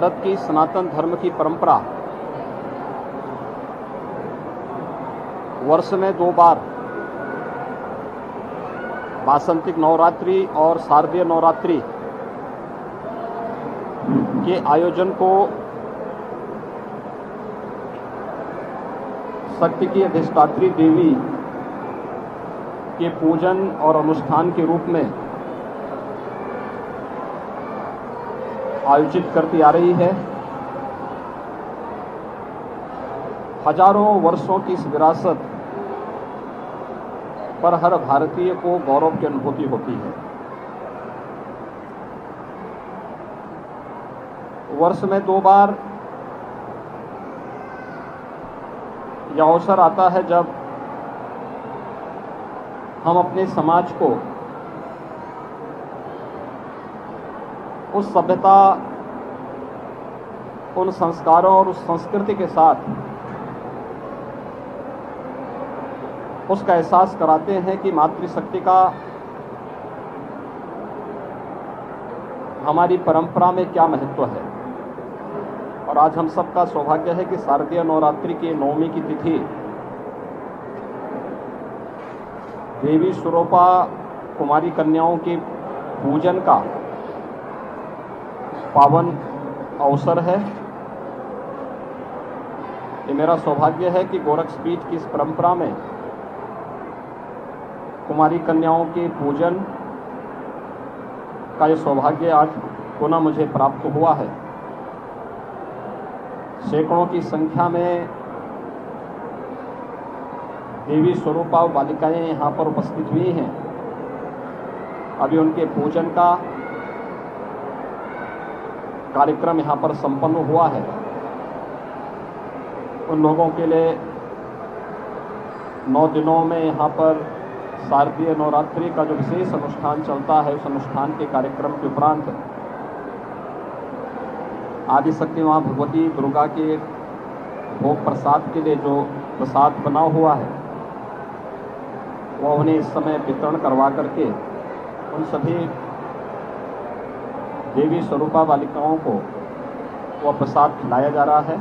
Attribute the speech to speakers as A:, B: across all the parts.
A: भारत की सनातन धर्म की परंपरा वर्ष में 2 बार वासंतिक नवरात्रि और शारदीय नवरात्रि के आयोजन को शक्ति की अधिष्ठात्री देवी के पूजन और अनुष्ठान के रूप में आयोजित करती आ रही है। हजारों वर्षों की इस विरासत पर हर भारतीय को गौरव की अनुभूति होती है। वर्ष में 2 बार यह अवसर आता है जब हम अपने समाज को उस सभ्यता, उन संस्कारों और उस संस्कृति के साथ उसका एहसास कराते हैं कि मातृशक्ति का हमारी परंपरा में क्या महत्व है। और आज हम सबका सौभाग्य है कि शारदीय नवरात्रि की नवमी की तिथि देवी स्वरूपा कुमारी कन्याओं के पूजन का पावन अवसर है। ये मेरा सौभाग्य है कि गोरक्षपीठ की इस परंपरा में कुमारी कन्याओं के पूजन का ये सौभाग्य आज पुनः मुझे प्राप्त हुआ है। सैकड़ों की संख्या में देवी स्वरूपा बालिकाएं यहाँ पर उपस्थित हुई हैं। अभी उनके पूजन का कार्यक्रम यहाँ पर संपन्न हुआ है। उन लोगों के लिए 9 दिनों में यहाँ पर शारदीय नवरात्रि का जो विशेष अनुष्ठान चलता है, उस अनुष्ठान के कार्यक्रम के उपरांत आदिशक्ति मां भगवती दुर्गा के भोग प्रसाद के लिए जो प्रसाद बना हुआ है वह उन्हें इस समय वितरण करवा करके उन सभी देवी स्वरूपा बालिकाओं को वह प्रसाद खिलाया जा रहा है।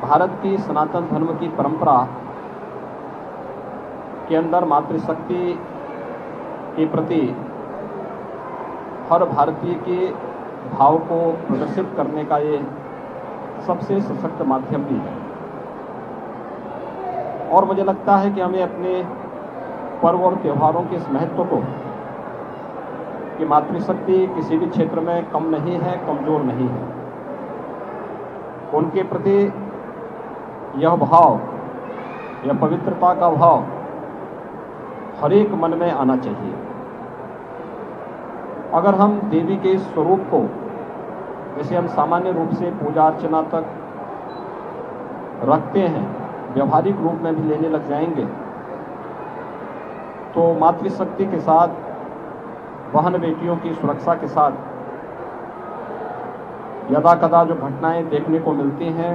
A: भारत की सनातन धर्म की परंपरा के अंदर मातृशक्ति के प्रति हर भारतीय के भाव को प्रदर्शित करने का ये सबसे सशक्त माध्यम भी है। और मुझे लगता है कि हमें अपने पर्व और त्योहारों के इस महत्व को कि मातृशक्ति किसी भी क्षेत्र में कम नहीं है, कमजोर नहीं है, उनके प्रति यह भाव, यह पवित्रता का भाव हर एक मन में आना चाहिए। अगर हम देवी के स्वरूप को जैसे हम सामान्य रूप से पूजा अर्चना तक रखते हैं, व्यवहारिक रूप में भी लेने लग जाएंगे तो मातृशक्ति के साथ, बहन बेटियों की सुरक्षा के साथ यदा कदा जो घटनाएं देखने को मिलती हैं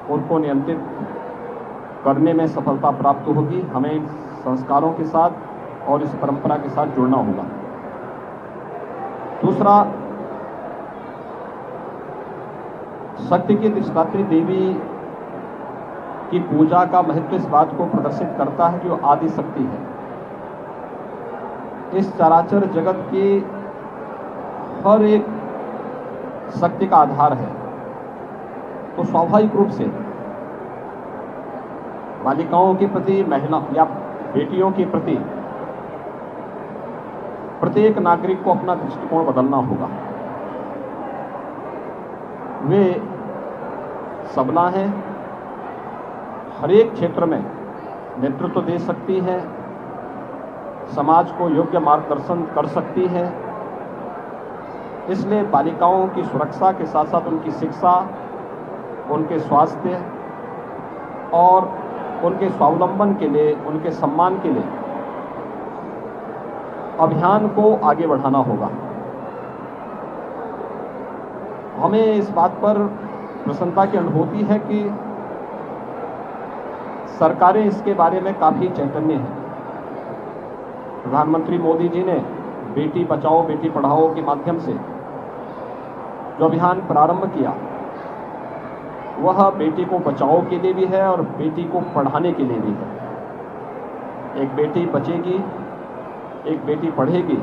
A: उनको नियंत्रित करने में सफलता प्राप्त होगी। हमें इन संस्कारों के साथ और इस परंपरा के साथ जुड़ना होगा। दूसरा, शक्ति की अधिष्ठात्री देवी की पूजा का महत्व इस बात को प्रदर्शित करता है कि वो आदि शक्ति है। इस चराचर जगत की हर एक शक्ति का आधार है। तो स्वाभाविक रूप से बालिकाओं के प्रति, महिला या बेटियों के प्रति प्रत्येक नागरिक को अपना दृष्टिकोण बदलना होगा। वे सबला हैं, हर एक क्षेत्र में नेतृत्व दे सकती हैं, समाज को योग्य मार्गदर्शन कर सकती है। इसलिए बालिकाओं की सुरक्षा के साथ साथ उनकी शिक्षा, उनके स्वास्थ्य और उनके स्वावलंबन के लिए, उनके सम्मान के लिए अभियान को आगे बढ़ाना होगा। हमें इस बात पर प्रसन्नता की अनुभूति है कि सरकारें इसके बारे में काफ़ी चैतन्य हैं। प्रधानमंत्री मोदी जी ने बेटी बचाओ बेटी पढ़ाओ के माध्यम से जो अभियान प्रारंभ किया वह बेटी को बचाओ के लिए भी है और बेटी को पढ़ाने के लिए भी है। एक बेटी बचेगी, एक बेटी पढ़ेगी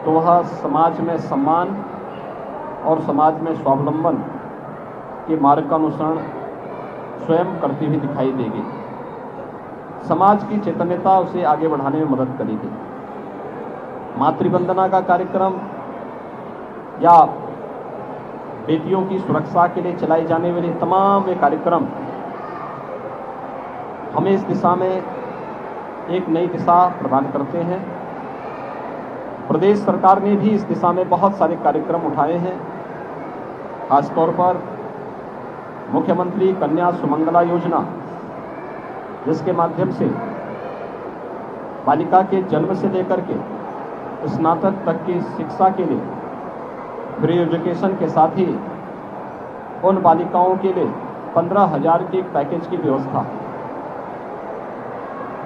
A: तो वह समाज में सम्मान और समाज में स्वावलंबन के मार्ग का अनुसरण स्वयं करती हुई दिखाई देगी। समाज की चैतन्यता उसे आगे बढ़ाने में मदद करेगी। मातृवंदना का कार्यक्रम या बेटियों की सुरक्षा के लिए चलाई जाने वाली तमाम ये कार्यक्रम हमें इस दिशा में एक नई दिशा प्रदान करते हैं। प्रदेश सरकार ने भी इस दिशा में बहुत सारे कार्यक्रम उठाए हैं। खासतौर पर मुख्यमंत्री कन्या सुमंगला योजना, जिसके माध्यम से बालिका के जन्म से लेकर के स्नातक तक की शिक्षा के लिए फ्री एजुकेशन के साथ ही उन बालिकाओं के लिए 15,000 के एक पैकेज की व्यवस्था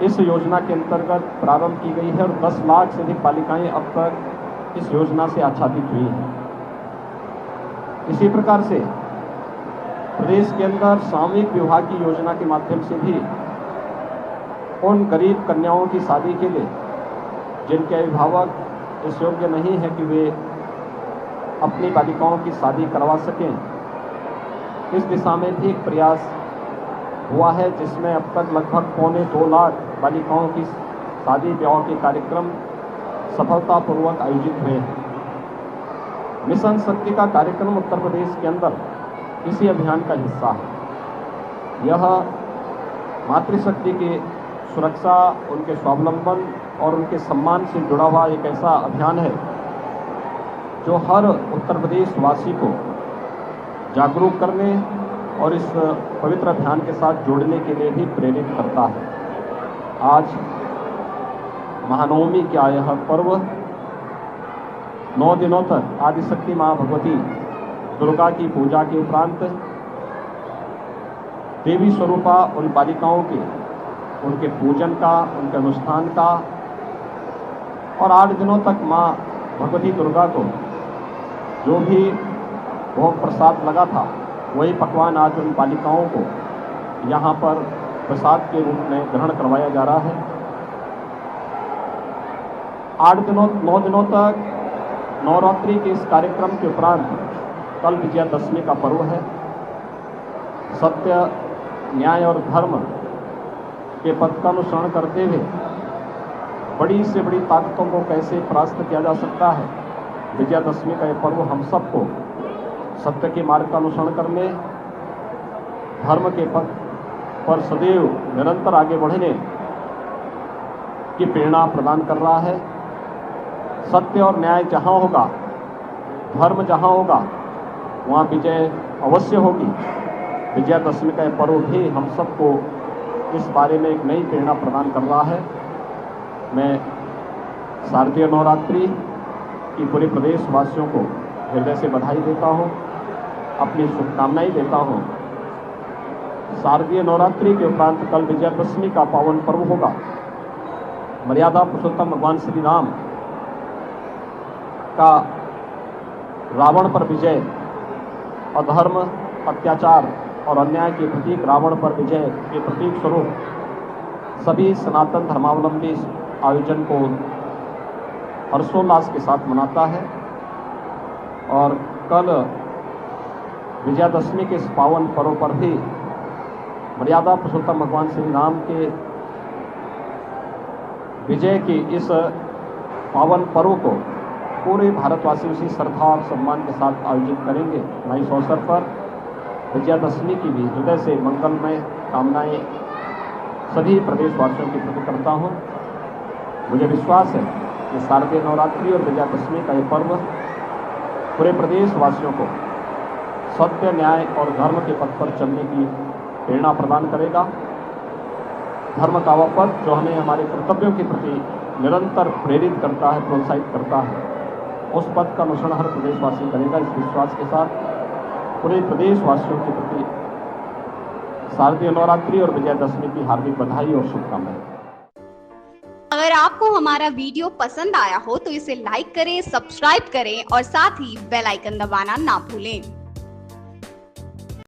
A: इस योजना के अंतर्गत प्रारंभ की गई है और 10 लाख से अधिक बालिकाएं अब तक इस योजना से आच्छादित हुई हैं। इसी प्रकार से प्रदेश के अंदर सामूहिक विवाह की योजना के माध्यम से भी उन गरीब कन्याओं की शादी के लिए जिनके अभिभावक इस योग्य नहीं है कि वे अपनी बालिकाओं की शादी करवा सकें, इस दिशा में भी एक प्रयास हुआ है, जिसमें अब तक लगभग 2.25 लाख बालिकाओं की शादी ब्याह के कार्यक्रम सफलतापूर्वक आयोजित हुए हैं। मिशन शक्ति का कार्यक्रम उत्तर प्रदेश के अंदर इसी अभियान का हिस्सा है। यह मातृशक्ति की सुरक्षा, उनके स्वावलंबन और उनके सम्मान से जुड़ा हुआ एक ऐसा अभियान है जो हर उत्तर प्रदेश वासी को जागरूक करने और इस पवित्र अभियान के साथ जोड़ने के लिए भी प्रेरित करता है। आज महानवमी का यह पर्व 9 दिनों तक आदिशक्ति माँ भगवती दुर्गा की पूजा के उपरांत देवी स्वरूपा उन बालिकाओं के उनके पूजन का, उनके अनुष्ठान का और 8 दिनों तक माँ भगवती दुर्गा को जो भी भोग प्रसाद लगा था वही पकवान आज उन बालिकाओं को यहाँ पर प्रसाद के रूप में ग्रहण करवाया जा रहा है। 9 दिनों तक नवरात्रि के इस कार्यक्रम के उपरांत कल विजयादशमी का पर्व है। सत्य, न्याय और धर्म के पथ का अनुसरण करते हुए बड़ी से बड़ी ताकतों को कैसे परास्त किया जा सकता है, विजयादशमी का यह पर्व हम सबको सत्य के मार्ग का अनुसरण करने, धर्म के पथ पर सदैव निरंतर आगे बढ़ने की प्रेरणा प्रदान कर रहा है। सत्य और न्याय जहाँ होगा, धर्म जहाँ होगा, वहाँ विजय अवश्य होगी। विजयादशमी का यह पर्व भी हम सबको इस बारे में एक नई प्रेरणा प्रदान कर रहा है। मैं शारदीय नवरात्रि की पूरे प्रदेश वासियों को हृदय से बधाई देता हूँ, अपनी शुभकामनाएं देता हूँ। शारदीय नवरात्रि के उपरांत कल विजयादशमी का पावन पर्व होगा। मर्यादा पुरुषोत्तम भगवान श्री राम का रावण पर विजय, अधर्म, अत्याचार और अन्याय के प्रतीक रावण पर विजय के प्रतीक स्वरूप सभी सनातन धर्मावलंबी आयोजन को हर्षोल्लास के साथ मनाता है। और कल विजयादशमी के इस पावन पर्व पर भी मर्यादा पुरुषोत्तम भगवान श्री राम के विजय की इस पावन पर्व को पूरे भारतवासी उसी श्रद्धा और सम्मान के साथ आयोजित करेंगे। मैं इस अवसर पर विजयादशमी की भी हृदय से मंगलमय कामनाएं सभी प्रदेशवासियों के प्रति करता हूँ। मुझे विश्वास है कि शारदीय नवरात्रि और विजयादशमी का यह पर्व पूरे प्रदेशवासियों को सत्य, न्याय और धर्म के पथ पर चलने की प्रेरणा प्रदान करेगा। धर्म का वह पथ जो हमें हमारे कर्तव्यों के प्रति निरंतर प्रेरित करता है, प्रोत्साहित करता है, उस पथ का अनुसरण हर प्रदेशवासी करेगा। इस विश्वास के साथ पूरे प्रदेशवासियों के प्रति शारदीय नवरात्रि और विजयादशमी की हार्दिक बधाई और शुभकामनाएं।
B: अगर आपको हमारा वीडियो पसंद आया हो तो इसे लाइक करें, सब्सक्राइब करें और साथ ही बेल आइकन दबाना ना भूलें।